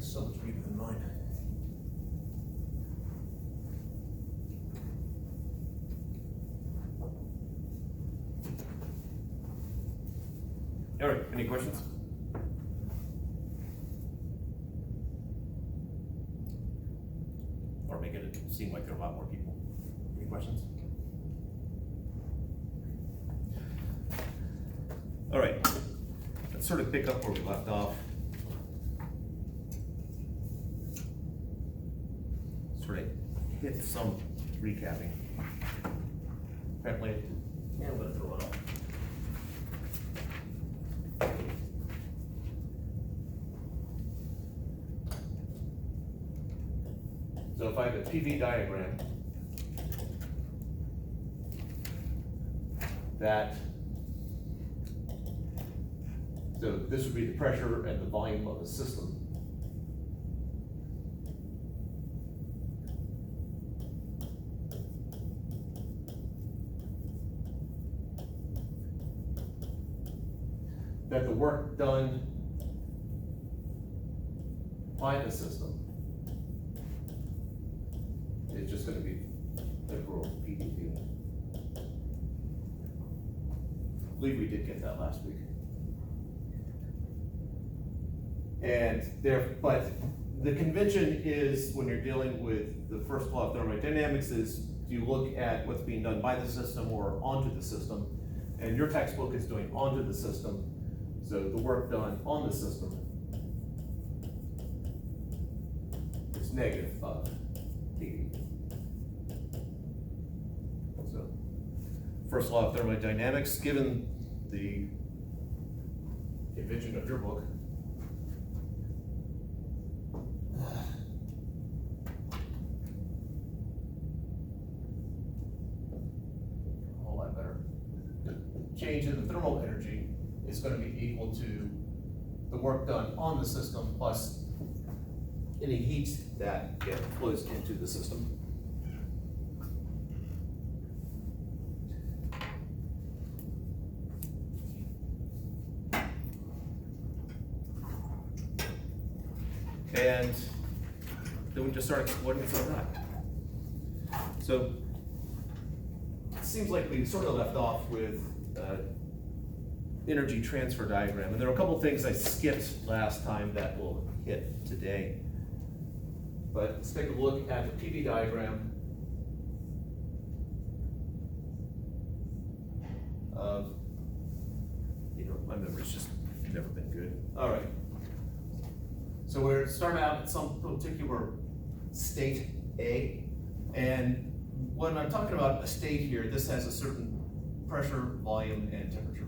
It's so much bigger than mine. All right, any questions? Or make it seem like there are a lot more people. Any questions? All right, let's sort of pick up where we left off. Sort of hit some recapping. Apparently, yeah, I'm gonna throw it off. So if I have a PV diagram so this would be the pressure and the volume of the system. That the work done by the system is just going to be liberal PdV. I believe we did get that last week. And but the convention is, when you're dealing with the first law of thermodynamics, is you look at what's being done by the system or onto the system, and your textbook is doing onto the system, so the work done on the system is negative of dV. So, first law of thermodynamics, given the convention of your book, change in the thermal energy is going to be equal to the work done on the system plus any heat that flows into the system. And then we just start exploiting some of that. So it seems like we sort of left off with energy transfer diagram, and there are a couple things I skipped last time that we'll hit today. But let's take a look at the PV diagram of, my memory's just never been good. All right. So we're starting out at some particular state A, and when I'm talking about a state here, this has a certain pressure, volume, and temperature.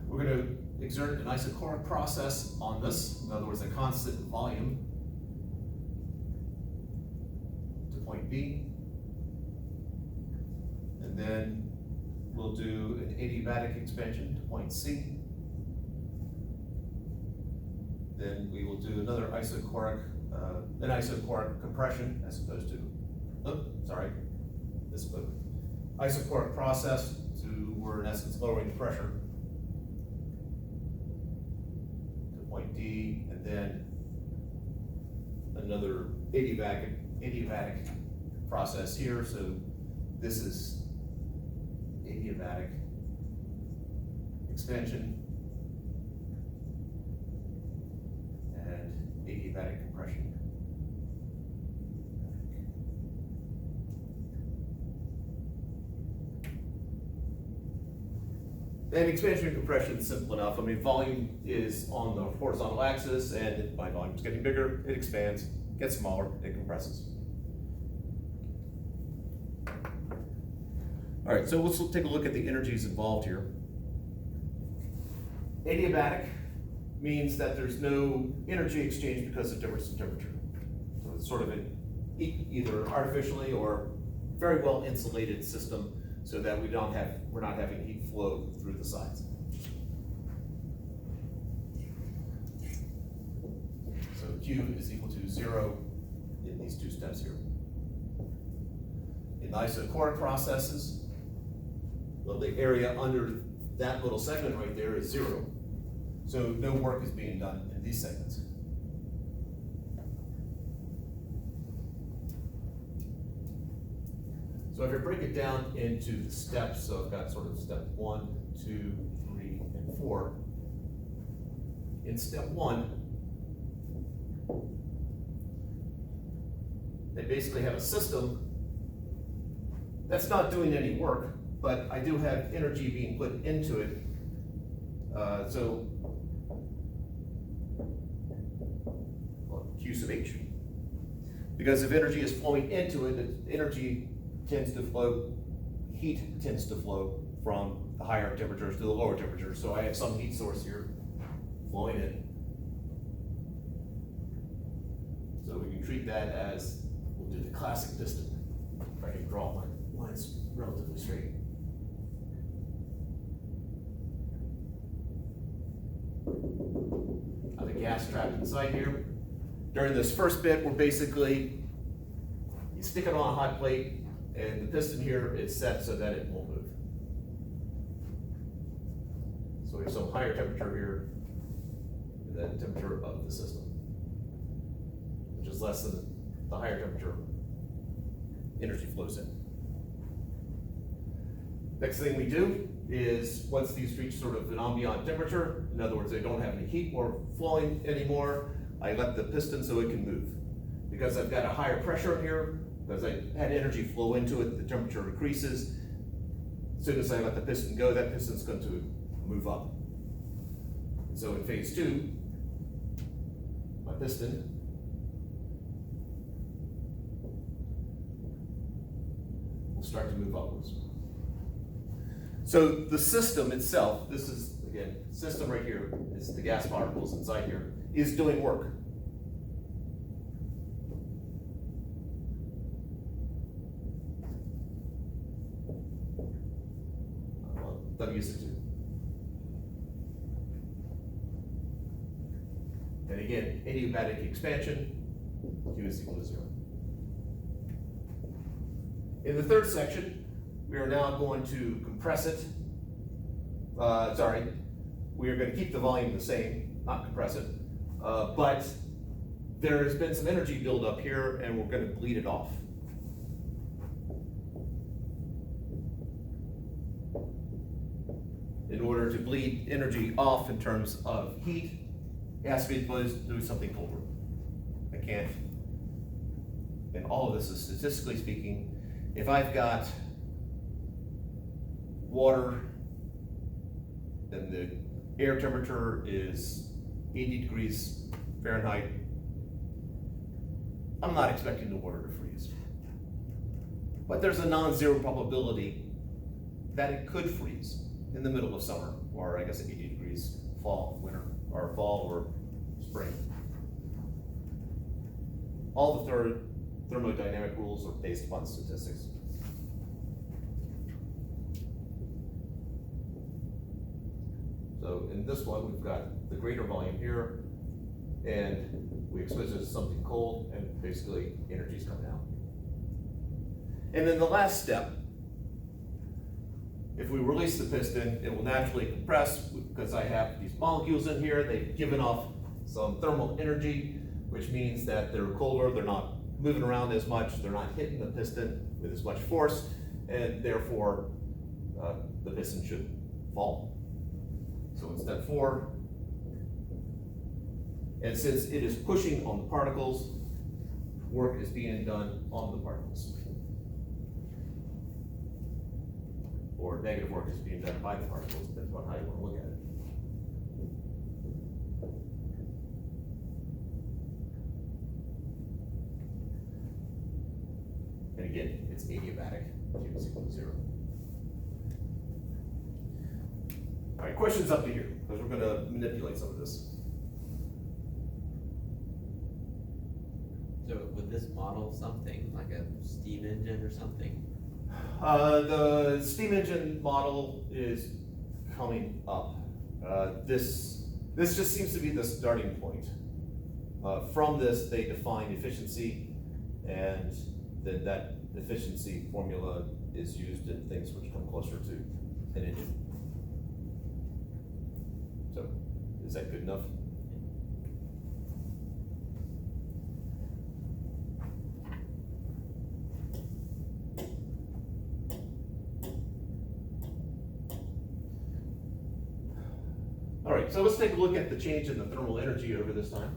We're going to exert an isochoric process on this, in other words, a constant volume to point B, and then we'll do an adiabatic expansion to point C. Then we will do another isochoric compression as opposed to, isochoric process we're in essence lowering the pressure to point D, and then another adiabatic process here. So this is adiabatic expansion and adiabatic compression. And expansion and compression is simple enough. I mean, volume is on the horizontal axis, and my volume is getting bigger, it expands, gets smaller, it compresses. All right, so let's take a look at the energies involved here. Adiabatic means that there's no energy exchange because of difference in temperature. So it's sort of an either artificially or very well insulated system, so that we're not having heat flow through the sides. So Q is equal to 0 in these two steps here. In the isochoric processes, well, the area under that little segment right there is 0. So no work is being done in these segments. So if I break it down into the steps, so I've got sort of step 1, 2, 3, and 4. In step 1, they basically have a system that's not doing any work, but I do have energy being put into it. So Q sub H. Because if energy is flowing into it, the energy tends to flow, heat tends to flow from the higher temperatures to the lower temperatures. So I have some heat source here flowing in. So we can treat that as, we'll do the classic piston. If I can draw my lines relatively straight. I have a gas trapped inside here. During this first bit, we're basically, you stick it on a hot plate, and the piston here is set so that it won't move. So we have some higher temperature here, and then temperature of the system, which is less than the higher temperature energy flows in. Next thing we do is, once these reach sort of an ambient temperature, in other words, they don't have any heat or flowing anymore, I let the piston so it can move. Because I've got a higher pressure here, because I had energy flow into it, the temperature increases. As soon as I let the piston go, that piston's going to move up. And so in phase 2, my piston will start to move upwards. So the system itself, this is, again, system right here, is the gas particles inside here, is doing work. WC2. And again, adiabatic expansion, Q is equal to 0. In the third section, we are now going to compress it. We are going to keep the volume the same, not compress it. But there has been some energy buildup here, and we're going to bleed it off. In order to bleed energy off in terms of heat, it has to be exposed to something colder. I can't, and all of this is statistically speaking, if I've got water, then the air temperature is 80 degrees Fahrenheit, I'm not expecting the water to freeze. But there's a non-zero probability that it could freeze in the middle of summer, or I guess 80 degrees fall, winter, or fall or spring. All the thermodynamic rules are based upon statistics. So in this one, we've got the greater volume here, and we expose it to something cold, and basically energy's coming out. And then the last step, if we release the piston, it will naturally compress because I have these molecules in here. They've given off some thermal energy, which means that they're colder, they're not moving around as much, they're not hitting the piston with as much force, and therefore the piston should fall. So in step 4, and since it is pushing on the particles, work is being done on the particles. Or negative work is being done by the particles, depends on how you want to look at it. And again, it's adiabatic, Q is equal to 0. All right, questions up to here, because we're going to manipulate some of this. So would this model something like a steam engine or something? The steam engine model is coming up. This just seems to be the starting point. From this, they define efficiency, and then that efficiency formula is used in things which come closer to an engine. So Is that good enough? All right, so let's take a look at the change in the thermal energy over this time.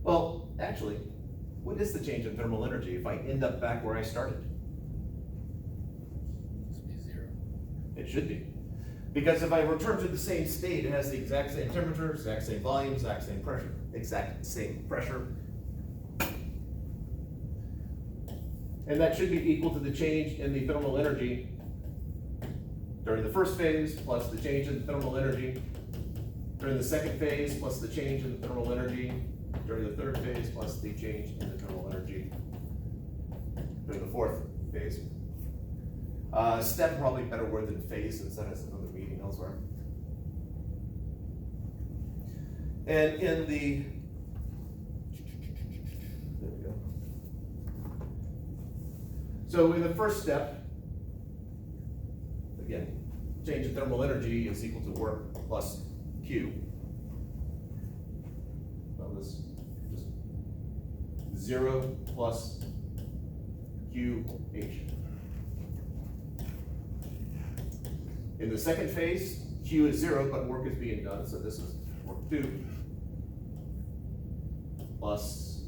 Well, actually, what is the change in thermal energy if I end up back where I started? Must be 0. It should be. Because if I return to the same state, it has the exact same temperature, exact same volume, exact same pressure. And that should be equal to the change in the thermal energy during the first phase, plus the change in the thermal energy during the second phase, plus the change in the thermal energy during the third phase, plus the change in the thermal energy during the fourth phase. Step, probably a better word than phase, since that has another meaning elsewhere. And in the, there we go. So in the first step, again, change in thermal energy is equal to work plus Q. Well, this just 0 plus QH. In the second phase, Q is 0, but work is being done, so this is work 2 plus,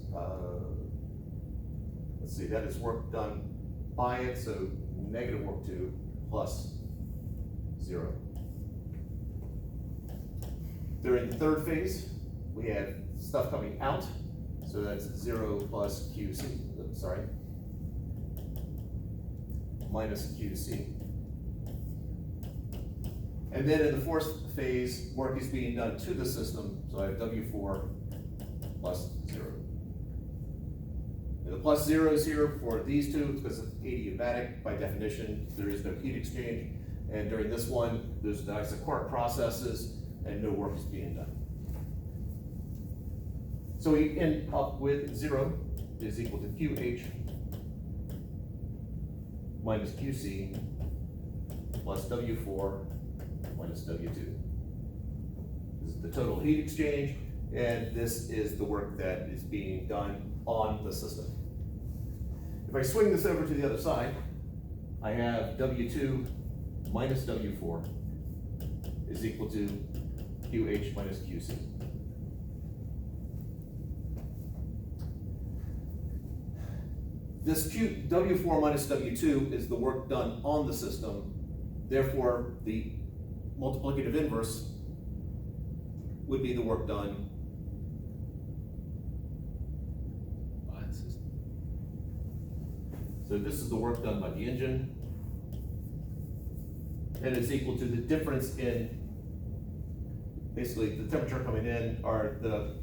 let's see, that is work done by it, so negative work 2 plus 0. During the third phase, we have stuff coming out, so that's 0 plus QC, minus QC. And then in the fourth phase, work is being done to the system, so I have W4 plus 0. And the plus 0 is here for these two because of adiabatic. By definition, there is no heat exchange. And during this one, there's the isochoric processes and no work is being done. So we end up with 0 is equal to QH minus QC plus W4 minus W2. This is the total heat exchange, and this is the work that is being done on the system. If I swing this over to the other side, I have W2 minus W4 is equal to QH minus QC. This W4 minus W2 is the work done on the system. Therefore, the multiplicative inverse would be the work done By the system. So this is the work done by the engine, and it's equal to the difference in, basically the temperature coming in, or the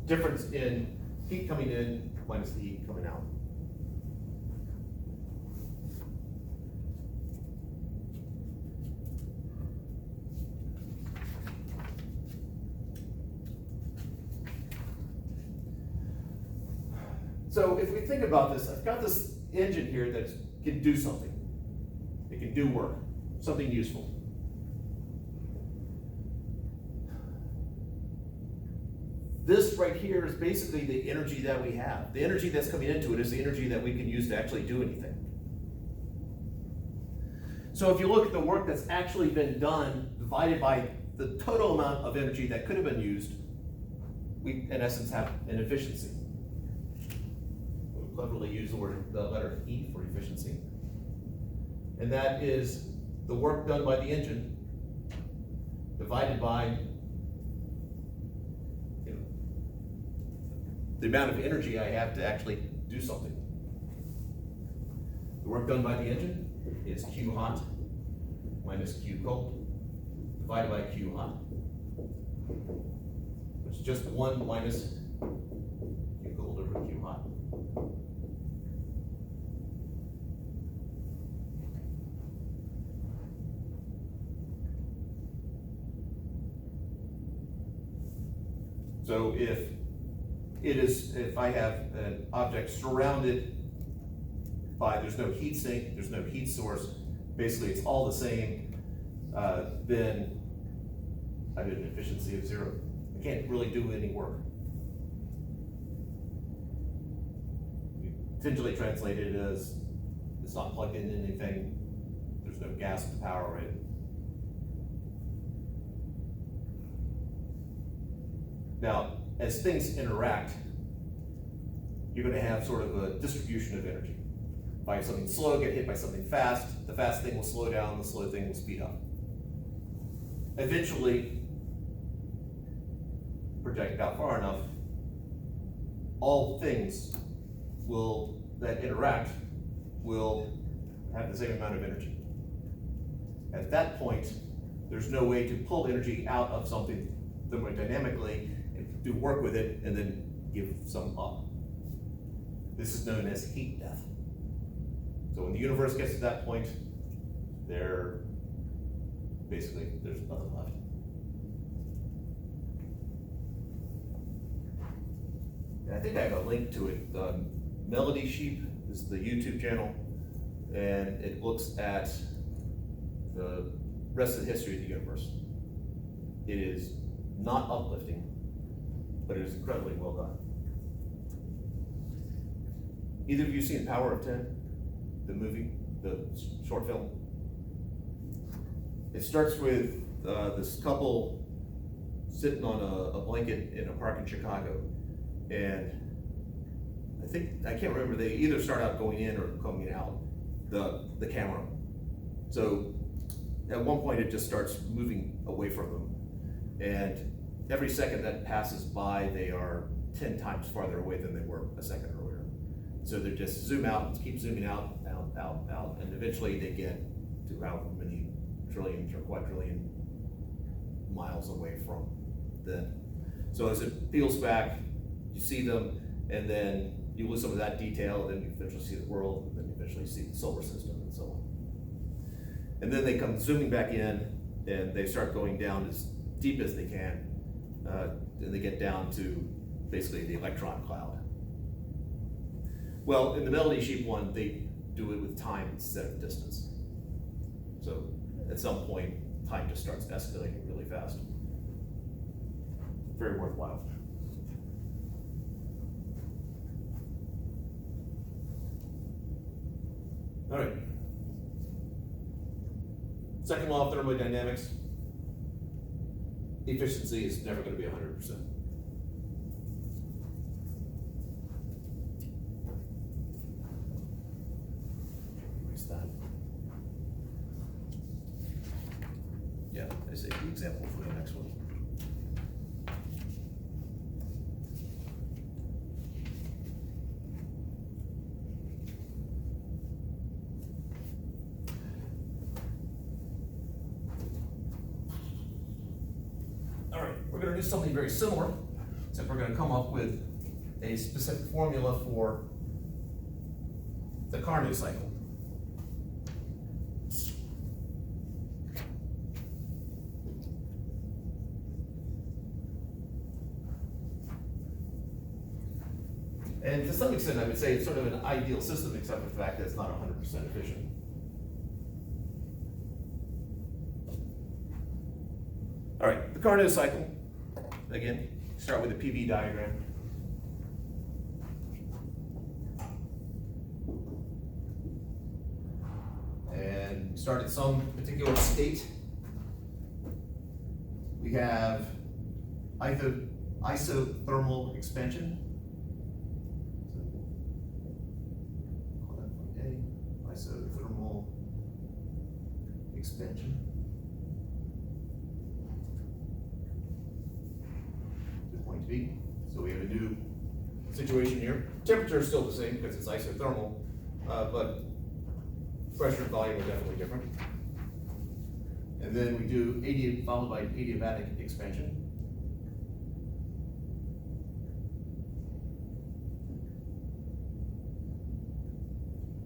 difference in heat coming in minus the heat coming out. So if we think about this, I've got this engine here that can do something. It can do work, something useful. This right here is basically the energy that we have. The energy that's coming into it is the energy that we can use to actually do anything. So if you look at the work that's actually been done divided by the total amount of energy that could have been used, we in essence have an efficiency. We cleverly use the letter E for efficiency. And that is the work done by the engine divided by the amount of energy I have to actually do something. The work done by the engine is Q hot minus Q cold divided by Q hot, which is just 1 minus Q cold over Q hot. So if I have an object surrounded by, there's no heat sink, there's no heat source, basically it's all the same. then I have an efficiency of 0. I can't really do any work. Essentially translated as it's not plugged into anything, there's no gas to power it. Now, as things interact, you're going to have sort of a distribution of energy. By something slow, get hit by something fast, the fast thing will slow down, the slow thing will speed up. Eventually, project out far enough, all things that interact will have the same amount of energy. At that point, there's no way to pull energy out of something thermodynamically and do work with it and then give some up. This is known as heat death. So when the universe gets to that point, there's nothing left. And I think I have a link to it. Melody Sheep is the YouTube channel, and it looks at the rest of the history of the universe. It is not uplifting, but it is incredibly well done. Either of you seen Power of 10, the movie, the short film? It starts with this couple sitting on a blanket in a park in Chicago, and I can't remember, they either start out going in or coming out, the camera. So at one point it just starts moving away from them, and every second that passes by they are 10 times farther away than they were a second earlier. So they just zoom out, keep zooming out, and eventually they get to however many trillions or quadrillion miles away from them. So as it peels back, you see them, and then you lose some of that detail, then you eventually see the world, and then you eventually see the solar system, and so on. And then they come zooming back in, and they start going down as deep as they can, and they get down to basically the electron cloud. Well, in the Melody Sheep one, they do it with time instead of distance. So at some point, time just starts escalating really fast. Very worthwhile. All right. Second law of thermodynamics. Efficiency is never going to be 100%. Erase that. Yeah, I say the example for the next one. We're going to do something very similar, except we're going to come up with a specific formula for the Carnot cycle. And to some extent, I would say it's sort of an ideal system, except for the fact that it's not 100% efficient. All right, the Carnot cycle. Again, start with a PV diagram. And start at some particular state. We have isothermal expansion. So, call that point A, isothermal expansion. Point B. So we have a new situation here. Temperature is still the same because it's isothermal, but pressure and volume are definitely different. And then we do followed by adiabatic expansion.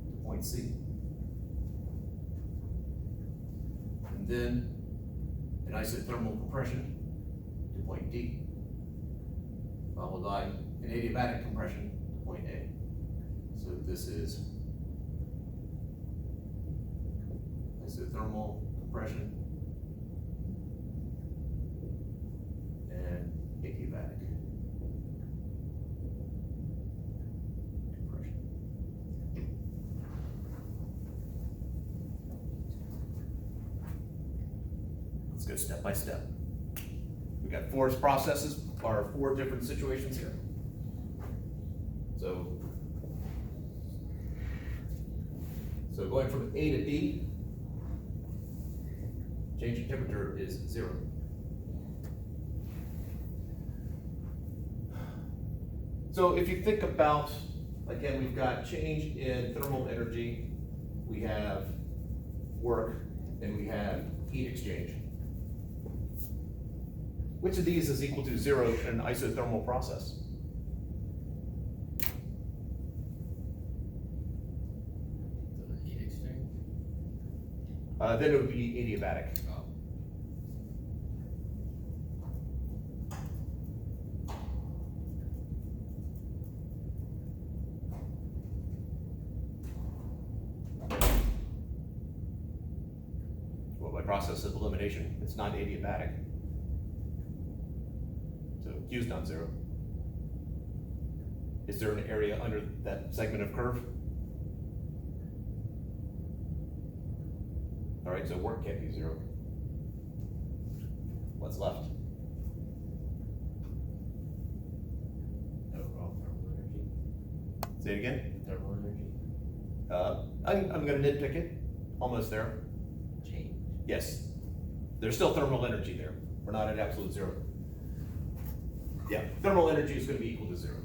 To point C. And then an isothermal compression to point D, followed by an adiabatic compression to point A. So this is isothermal compression adiabatic. Compression. Let's go step by step. We got four processes, or four different situations here. So going from A to B, change in temperature is 0. So if you think about, again, we've got change in thermal energy, we have work, and we have heat exchange. Which of these is equal to 0 in an isothermal process? The heat exchange? Then it would be adiabatic. Oh. Well, by process of elimination, it's not adiabatic. So Q's not 0. Is there an area under that segment of curve? All right, so work can't be 0. What's left? Overall thermal energy. Say it again. Thermal energy. I'm gonna nitpick it, almost there. Change. Yes, there's still thermal energy there. We're not at absolute 0. Yeah, thermal energy is gonna be equal to 0.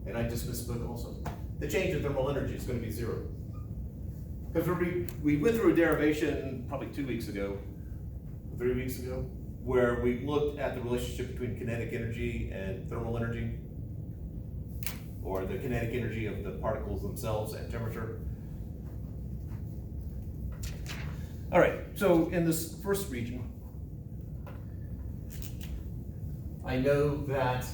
And I just misspoke also. The change in thermal energy is gonna be 0. Because we went through a derivation probably 2 weeks ago, 3 weeks ago, where we looked at the relationship between kinetic energy and thermal energy, or the kinetic energy of the particles themselves and temperature. All right, so in this first region, I know that